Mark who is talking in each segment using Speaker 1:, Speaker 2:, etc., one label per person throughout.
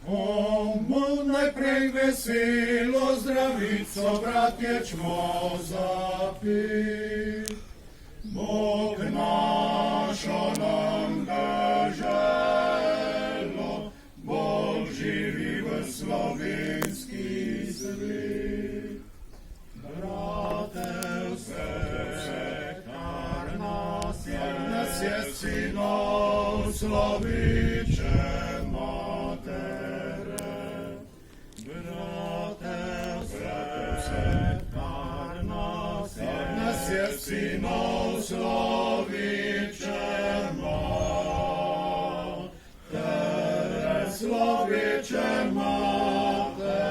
Speaker 1: Bomo najprej veselo zdravico, bratje, čmo zapit. Bog našo nam deželo, Bog živi v slovenski svet. Brate, vse, kar nas je sinov, sloviče matere. Brate, vse, kar nas je sinov, sloviče matere, sloviče matere.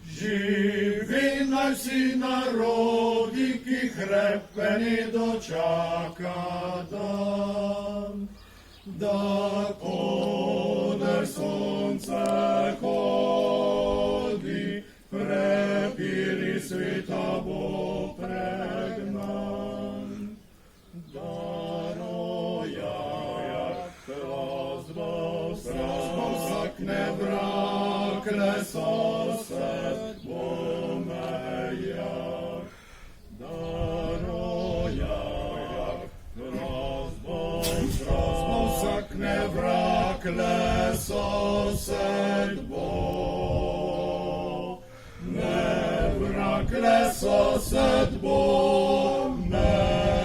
Speaker 1: Živi naj vsi narodi, ki hrepeni dočaka dan, da koder sonce hodi, prepiri sveta bo pregnan. Daroja, razbo vsakne vrak, lesosed bo meja. Daroja, razbo vsakne vrak, lesosed bo vrak, lesosed bo mejak.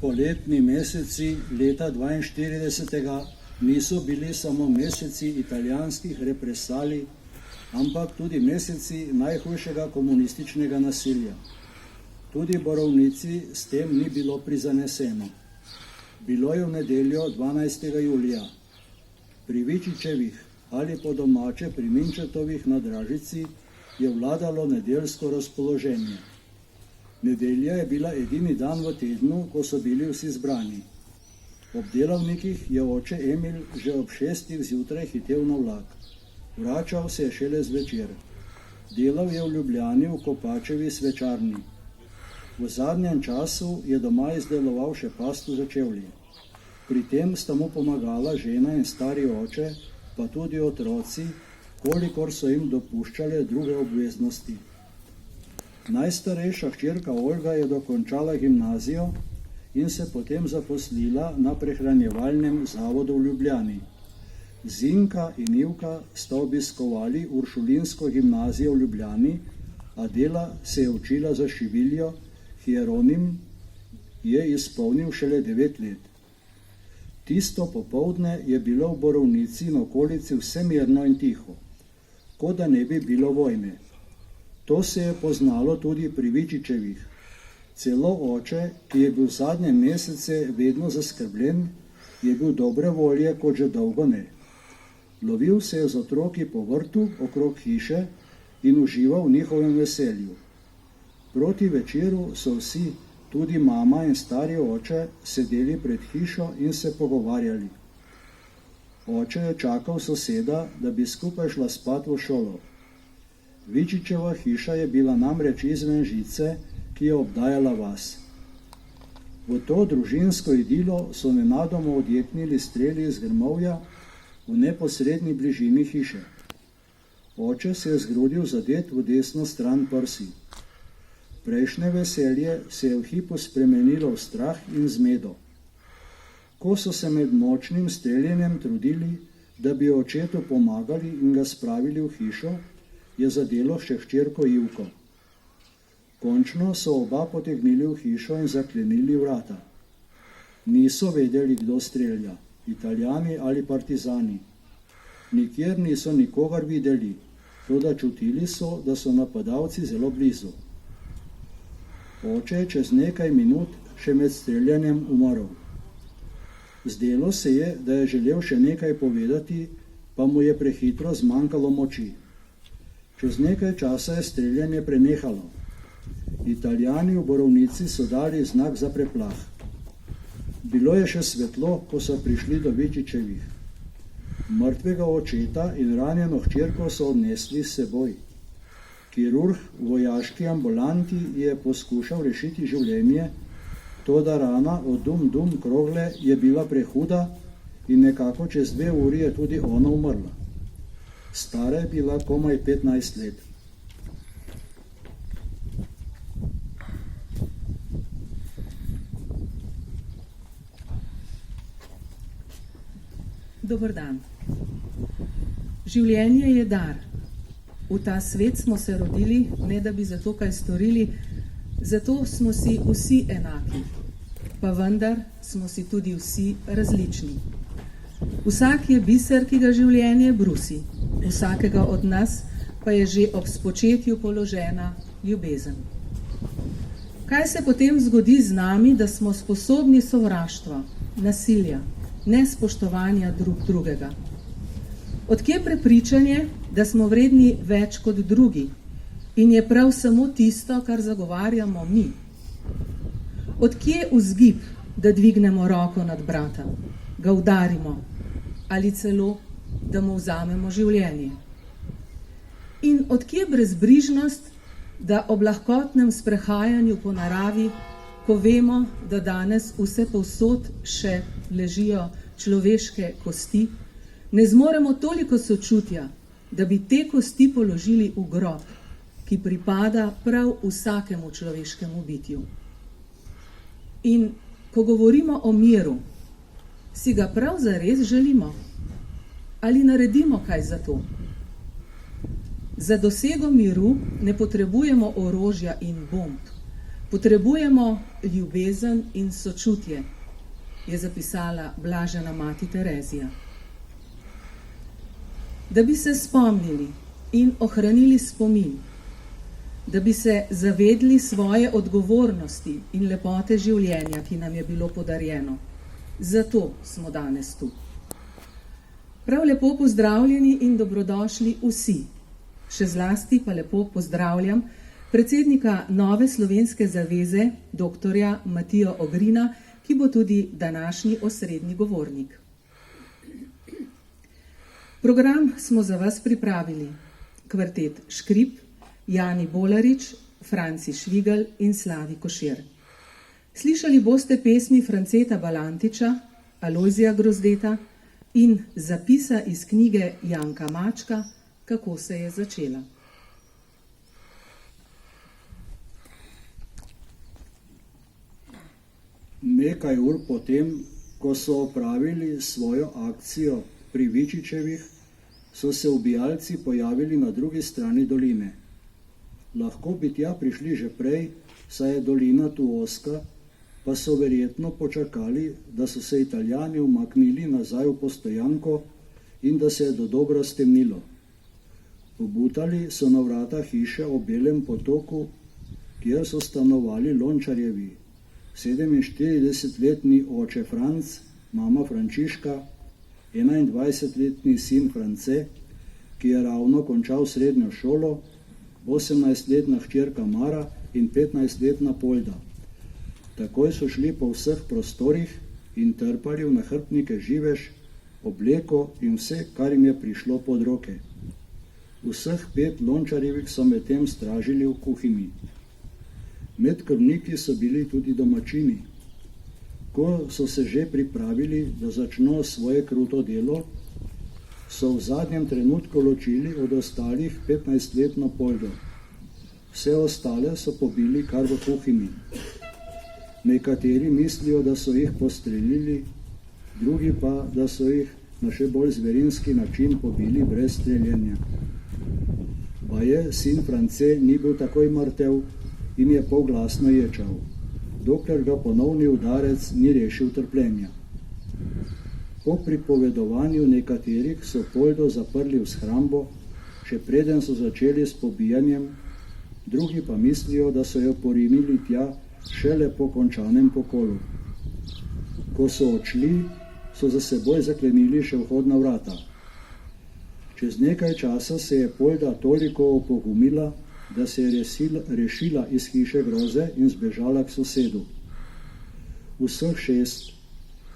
Speaker 2: Poletni meseci leta 42. niso bili samo meseci italijanskih represalij, ampak tudi meseci najhujšega komunističnega nasilja. Tudi Borovnici s tem ni bilo prizaneseno. Bilo je v nedeljo 12. julija. Pri Vičičevih ali po domače pri Minčetovih na Dražici je vladalo nedeljsko razpoloženje. Nedelja je bila edini dan v tednu, ko so bili vsi zbrani. Ob delavnikih je oče Emil že ob 6. zjutraj hitel na vlak. Vračal se je šele zvečer. Delal je v Ljubljani v Kopačevi svečarni. V zadnjem času je doma izdeloval še pastu za čevlje. Pri tem sta mu pomagala žena in stari oče, pa tudi otroci, kolikor so jim dopuščale druge obveznosti. Najstarejša hčerka Olga je dokončala gimnazijo in se potem zaposlila na prehranjevalnem zavodu v Ljubljani. Zinka in Ivka sta obiskovali Uršulinsko gimnazijo v Ljubljani, a Dela se je učila za šiviljo, Hieronim je izpolnil šele 9 let. Tisto popoldne je bilo v Borovnici in okolici vse mirno in tiho, kot da ne bi bilo vojne. To se je poznalo tudi pri Vičičevih. Celo oče, ki je bil zadnje mesece vedno zaskrbljen, je bil dobre volje kot že dolgo ne. Lovil se je z otroki po vrtu okrog hiše in užival v njihovem veselju. Proti večeru so vsi, tudi mama in stari oče, sedeli pred hišo in se pogovarjali. Oče je čakal soseda, da bi skupaj šla spat v šolo. Vičičeva hiša je bila namreč izven žice, ki je obdajala vas. V to družinsko idilo so nenadoma odjeknili streli iz grmovja v neposredni bližini hiše. Oče se je zgrudil zadet v desno stran prsi. Prejšnje veselje se je v hipu spremenilo v strah in zmedo. Ko so se med močnim streljanjem trudili, da bi očetu pomagali in ga spravili v hišo, je zadelo še hčerko Ivko. Končno so oba potegnili v hišo in zaklenili vrata. Niso vedeli, kdo strelja, Italijani ali partizani. Nikjer niso nikogar videli, toda čutili so, da so napadalci zelo blizu. Oče je čez nekaj minut še med streljanjem umrl. Zdelo se je, da je želel še nekaj povedati, pa mu je prehitro zmanjkalo moči. Čez nekaj časa je streljanje prenehalo. Italijani v Borovnici so dali znak za preplah. Bilo je še svetlo, ko so prišli do Vičičevih. Mrtvega očeta in ranjeno hčerko so odnesli s seboj. Kirurg v vojaški ambulanti je poskušal rešiti življenje, toda rana od dum krogle je bila prehuda in nekako čez 2 uri je tudi ona umrla. Stara je bila komaj 15 let.
Speaker 3: Dober dan. Življenje je dar. V ta svet smo se rodili, ne da bi za to kaj storili, zato smo si vsi enaki, pa vendar smo si tudi vsi različni. Vsak je biser, ki ga življenje brusi, vsakega od nas pa je že ob spočetju položena ljubezen. Kaj se potem zgodi z nami, da smo sposobni sovraštva, nasilja, nespoštovanja drugega? Odkje prepričanje, da smo vredni več kot drugi in je prav samo tisto, kar zagovarjamo mi? Odkje vzgib, da dvignemo roko nad brata, ga udarimo ali celo, da mu vzamemo življenje? In odkje brezbrižnost, da ob lahkotnem sprehajanju po naravi, ko vemo, da danes vse povsod še ležijo človeške kosti, ne zmoremo toliko sočutja, da bi te kosti položili v grob, ki pripada prav vsakemu človeškemu bitju. In ko govorimo o miru, si ga prav zares želimo? Ali naredimo kaj za to? Za dosego miru ne potrebujemo orožja in bomb, potrebujemo ljubezen in sočutje, je zapisala blažena mati Terezija. Da bi se spomnili in ohranili spomin, da bi se zavedli svoje odgovornosti in lepote življenja, ki nam je bilo podarjeno. Zato smo danes tu. Prav lepo pozdravljeni in dobrodošli vsi. Še zlasti pa lepo pozdravljam predsednika Nove slovenske zaveze, doktorja Matijo Ogrina, ki bo tudi današnji osrednji govornik. Program smo za vas pripravili kvartet Škrip, Jani Bolarič, Franci Švigelj in Slavi Košir. Slišali boste pesmi Franceta Balantiča, Alojzija Grozdeta in zapisa iz knjige Janka Mačka, Kako se je začela.
Speaker 2: Nekaj ur potem, ko so opravili svojo akcijo pri Vičičevih, so se ubijalci pojavili na drugi strani doline. Lahko bi tja prišli že prej, saj je dolina tu ozka, pa so verjetno počakali, da so se Italijani umaknili nazaj v postojanko in da se je dodobra stemnilo. Pobutali so na vrata hiše ob Belem potoku, kjer so stanovali Lončarjevi, 47-letni oče Franc, mama Frančiška, 21-letni sin France, ki je ravno končal srednjo šolo, 18-letna hčerka Mara in 15-letna Polda. Takoj so šli po vseh prostorih in trpali v nahrbtnike živež, obleko in vse, kar jim je prišlo pod roke. Vseh 5 Lončarjevih so medtem stražili v kuhinji. Med krvniki so bili tudi domačini. Ko so se že pripravili, da začno svoje kruto delo, so v zadnjem trenutku ločili od ostalih 15-letno Poldo. Vse ostale so pobili kar v kuhinji. Nekateri mislijo, da so jih postrelili, drugi pa, da so jih na še bolj zverinski način pobili brez streljenja. Baje, sin France ni bil takoj mrtev in je polglasno ječal, dokler ga ponovni udarec ni rešil trpljenja. Po pripovedovanju nekaterih so Poldo zaprli v shrambo, še preden so začeli s pobijanjem, drugi pa mislijo, da so jo porinili tja šele po končanem pokolu. Ko so odšli, so za seboj zaklenili še vhodna vrata. Čez nekaj časa se je Polda toliko opogumila, da se je rešila iz hiše groze in zbežala k sosedu. Vseh 6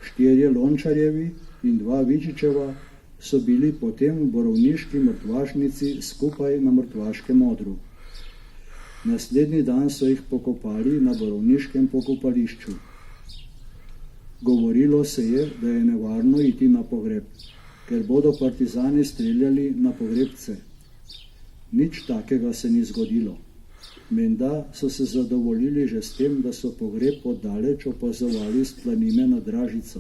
Speaker 2: 4 Lončarjevi in 2 Vičičeva so bili potem v borovniški mrtvašnici skupaj na mrtvaškem odru. Naslednji dan so jih pokopali na borovniškem pokopališču. Govorilo se je, da je nevarno iti na pogreb, ker bodo partizani streljali na pogrebce. Nič takega se ni zgodilo. Menda so se zadovoljili že s tem, da so pogreb oddaleč opazovali s planine nad Dražico.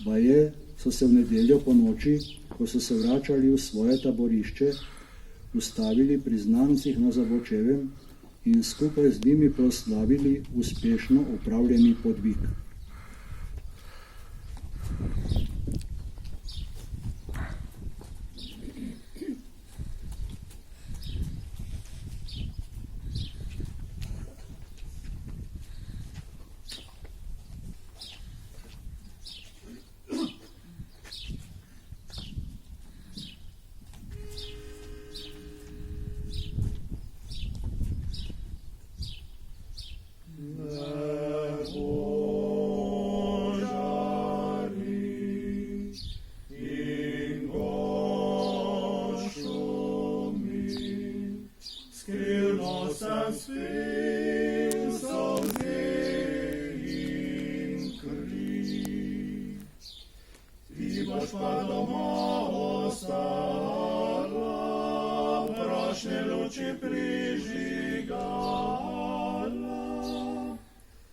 Speaker 2: Baje so se v nedeljo po noči, ko so se vračali v svoje taborišče, ustavili pri znancih na Zabočevem in skupaj z njimi proslavili uspešno opravljeni podvig.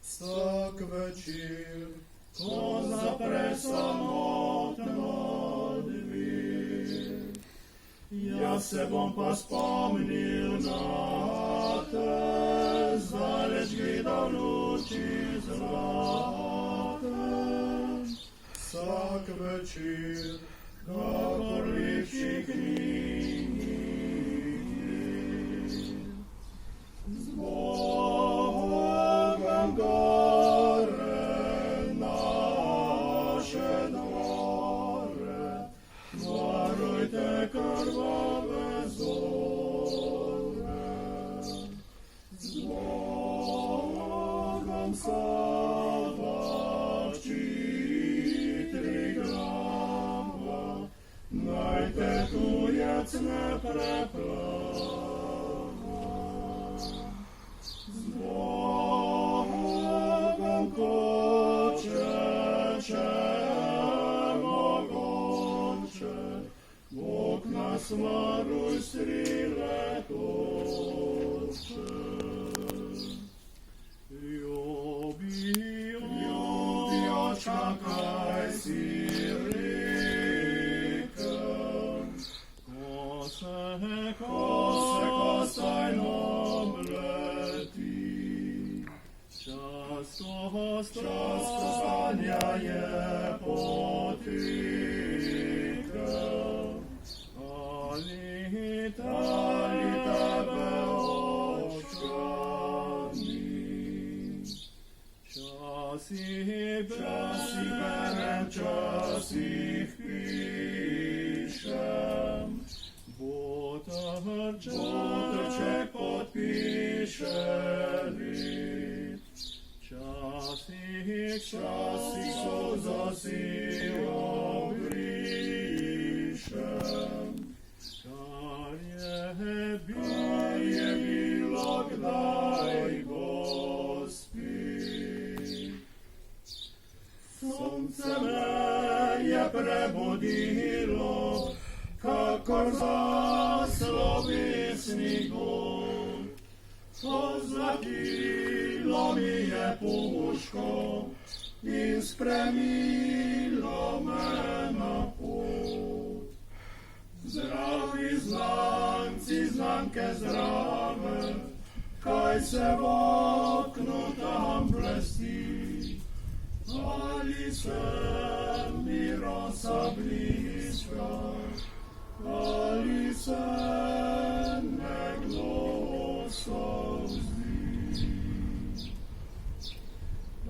Speaker 1: Vsak večer, ko zapre samotna dver, jaz se bom pa spomnil na te, zdaleč gledal luči zlate. Vsak večer, kakor lepši knjigi, z Bogom gore naše dvore, varujte krvave zore. Z Bogom Sava vči Triglava, naj te tujec ne preplava. Z Bogom koče mogoče, Bog nas varuj strile toče. Ljubijo, čakaj si rekel, ko se kostajno mleti. Čas stanja je potekel, ali tebe očkani. Časih berem, časih pišem, Botrček podpiše list. Časih solzo si obrišem, kar je bilo kdaj gospi. Sonce me je prebudilo, kakor zaslovesni gol. Pozlatilo mi je puško in spremilo me na pot. Zdravi znanci, znanke zdrave, kaj se v oknu tam blesti. Ali se mi rosa bliska, ali se nekdo solzi.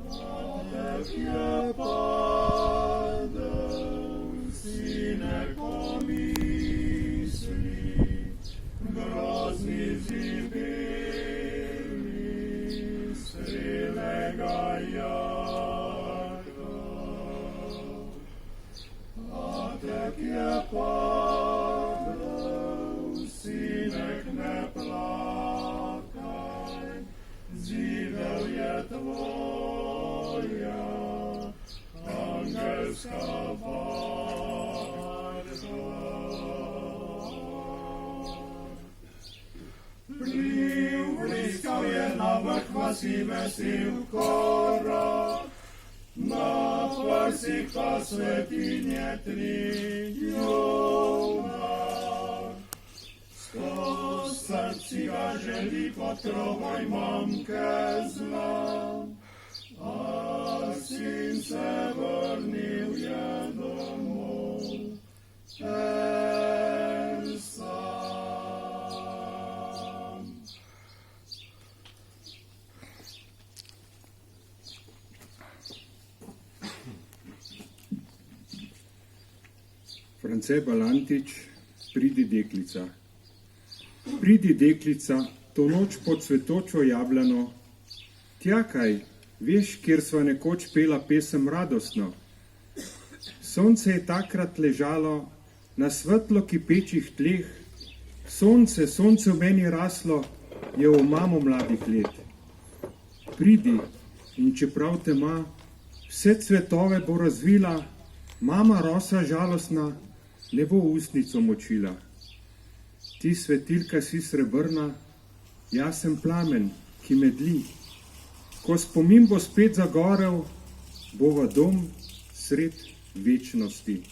Speaker 1: Radek je padel, si neko misli, grozni zibeli, strelega jaka. je padel, sinek ne plakaj, zidel je tvoja angelska Privliskal je na vrh vasi vesel korak, na prsih pa svetinje tri junak. Skoz srci ga želi kot troboj mamke znam, a sin se vrnil je domov, en sam.
Speaker 4: France Balantič, Pridi deklica. Pridi deklica, to noč pod cvetočo jablano, tjakaj, veš, kjer sva nekoč pela pesem radostno. Sonce je takrat ležalo na svetlo kipečih tleh, sonce v meni raslo, je v mamo mladih let. Pridi, in čeprav tema, vse cvetove bo razvila, mama rosa žalostna, ne bo ustnico močila. Ti svetilka si srebrna, jaz sem plamen, ki medli. Ko spomin bo spet zagorel, bo v dom sred večnosti.